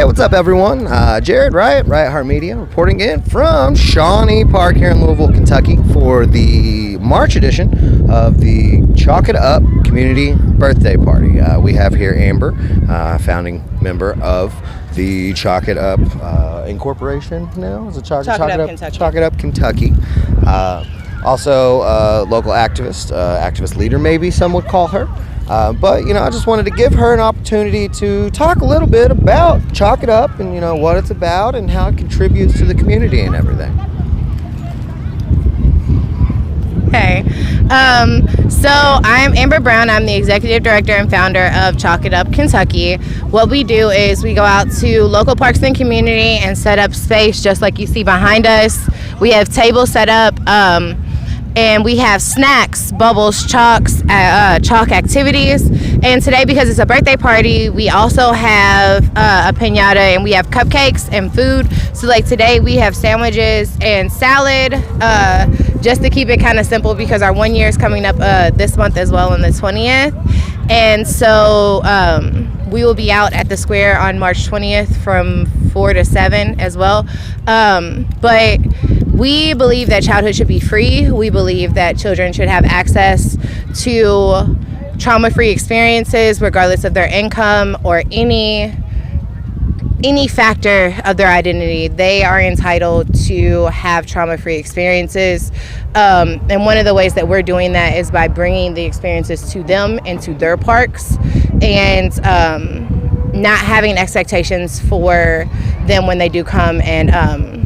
what's up, everyone? Jared, Riot Heart Media, reporting in from Shawnee Park here in Louisville, Kentucky for the March edition of the Chalk It Up Community Birthday Party. We have here Amber, founding member of the Chalk It Up Incorporation now. Is it Chalk It Up Kentucky. Also, local activist leader, maybe some would call her. But, I just wanted to give her an opportunity to talk a little bit about Chalk It Up and, what it's about and how it contributes to the community and everything. Hey, so I'm Amber Brown. I'm the executive director and founder of Chalk It Up Kentucky. What we do is we go out to local parks and community and set up space just like you see behind us. We have tables set up. And we have snacks, bubbles, chalk activities. And today, because it's a birthday party, we also have a piñata and we have cupcakes and food. So like today we have sandwiches and salad, just to keep it kind of simple because our 1 year is coming up this month as well on the 20th. And so we will be out at the square on March 20th from 4 to 7 as well. But we believe that childhood should be free. We believe that children should have access to trauma-free experiences regardless of their income or any factor of their identity. They are entitled to have trauma-free experiences. And one of the ways that we're doing that is by bringing the experiences to them and to their parks and not having expectations for them when they do come and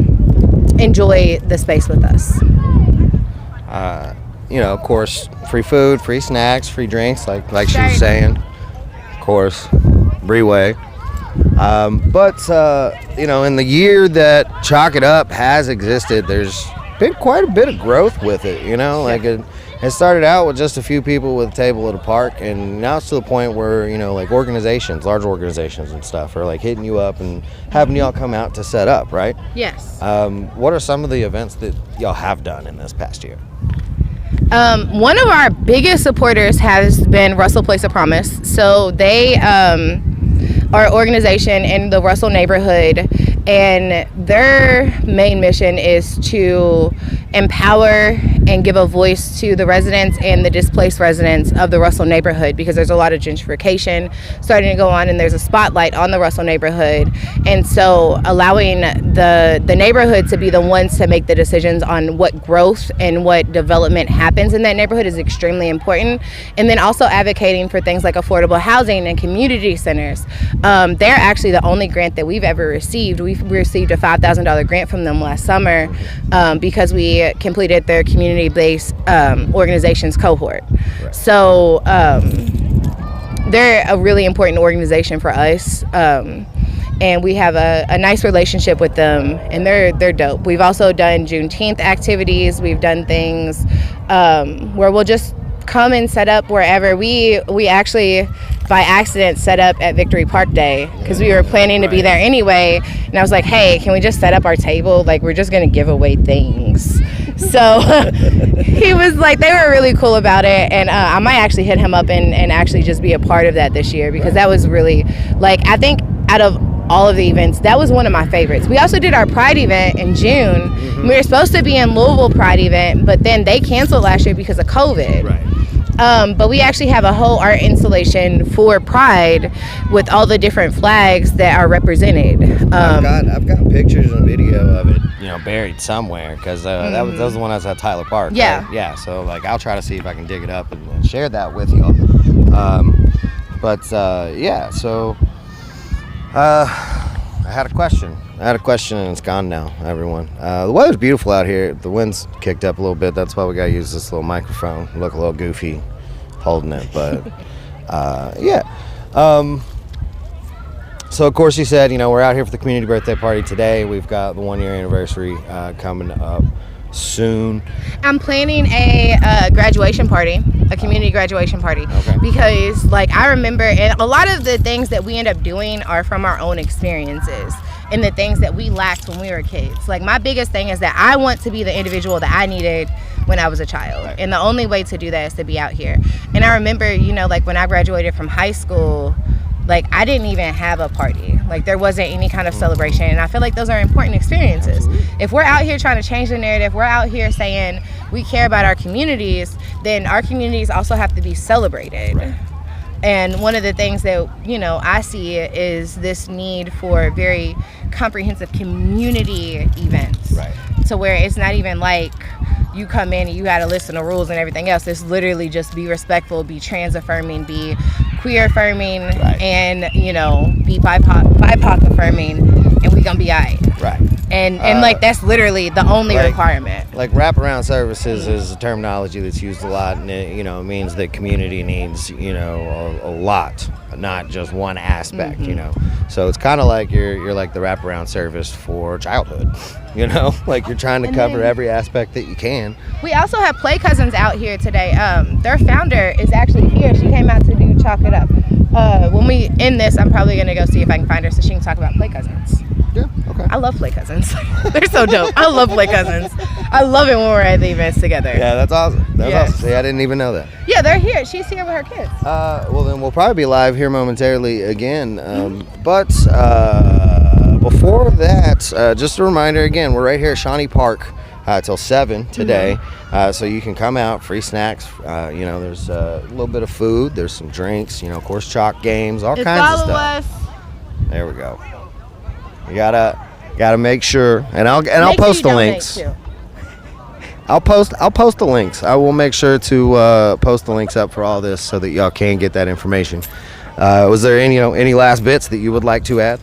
enjoy the space with us. Of course, free food, free snacks, free drinks, like she was saying. Of course, Biryrhday. But in the year that Chalk It Up has existed, there's been quite a bit of growth with it. It started out with just a few people with a table at a park, and now it's to the point where organizations, large organizations and stuff, are hitting you up and having y'all come out to set up, right? Yes. What are some of the events that y'all have done in this past year? One of our biggest supporters has been Russell Place of Promise. So they are an organization in the Russell neighborhood, and their main mission is to empower and give a voice to the residents and the displaced residents of the Russell neighborhood, because there's a lot of gentrification starting to go on and there's a spotlight on the Russell neighborhood. And so allowing the neighborhood to be the ones to make the decisions on what growth and what development happens in that neighborhood is extremely important. And then also advocating for things like affordable housing and community centers. They're actually the only grant that we've ever received. We received a $5,000 grant from them last summer because we completed their community-based organizations cohort. Right. So they're a really important organization for us, and we have a nice relationship with them, and they're dope. We've also done Juneteenth activities. We've done things where we'll just come and set up wherever. We actually by accident set up at Victory Park Day because we were planning to be there anyway, and I was like, hey, can we just set up our table? We're just gonna give away things. So he was like, they were really cool about it, and I might actually hit him up and actually just be a part of that this year, because that was really, I think out of all of the events, that was one of my favorites. We also did our Pride event in June. Mm-hmm. We were supposed to be in Louisville Pride event, but then they canceled last year because of COVID. Right. But we actually have a whole art installation for Pride with all the different flags that are represented. I've got pictures and video of it, buried somewhere, because that was the one I was at Tyler Park. Yeah. Right? Yeah. So I'll try to see if I can dig it up and share that with y'all. So I had a question. And it's gone now, everyone. The weather's beautiful out here. The wind's kicked up a little bit. That's why we got to use this little microphone. Look a little goofy holding it, but so of course you said, we're out here for the community birthday party today. We've got the 1 year anniversary coming up soon. I'm planning a graduation party, a community graduation party. Okay. Because I remember, and a lot of the things that we end up doing are from our own experiences and the things that we lacked when we were kids. My biggest thing is that I want to be the individual that I needed when I was a child. Right. And the only way to do that is to be out here. And I remember, when I graduated from high school, like I didn't even have a party. Like there wasn't any kind of celebration, and I feel like those are important experiences. If we're out here trying to change the narrative, we're out here saying we care about our communities, then our communities also have to be celebrated. Right. And one of the things that, you know, I see is this need for very comprehensive community events. Right. To where it's not even like you come in and you got to listen to rules and everything else. It's literally just be respectful, be trans affirming, be queer affirming, right. and, you know, be BIPOC affirming, and we gonna be all right. Right. And like that's literally the only requirement. Like wraparound services is a terminology that's used a lot, and it, you know, means that community needs, you know, a lot, not just one aspect, you know. So it's kind of like you're like the wraparound service for childhood, you know, like you're trying to cover every aspect that you can. We also have Play Cousins out here today. Their founder is actually here. She came out to do Chalk It Up. When we end this, I'm probably gonna go see if I can find her so she can talk about Play Cousins. Yeah, okay. I love Play Cousins. They're so dope. I love Play Cousins. I love it when we're at the events together. Yeah, that's awesome. That's awesome. See, I didn't even know that. Yeah, they're here. She's here with her kids. Well, then we'll probably be live here momentarily again. But before that, just a reminder again, we're right here at Shawnee Park till 7 today. So you can come out, free snacks. You know, there's a little bit of food. There's some drinks. You know, of course, chalk games, all kinds of stuff. Follow us. There we go. You gotta make sure, and I'll post the links. I'll post the links. I will make sure to post the links up for all this so that y'all can get that information. Was there any last bits that you would like to add?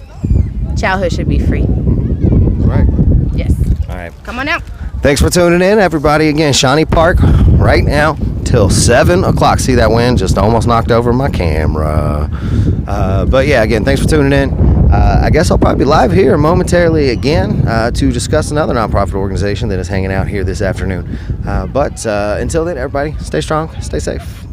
Childhood should be free. Right. Yes. All right. Come on out. Thanks for tuning in, everybody. Again, Shawnee Park right now till 7 o'clock. See that wind just almost knocked over my camera. But yeah, again, thanks for tuning in. I guess I'll probably be live here momentarily again to discuss another nonprofit organization that is hanging out here this afternoon. But until then, everybody, stay strong, stay safe.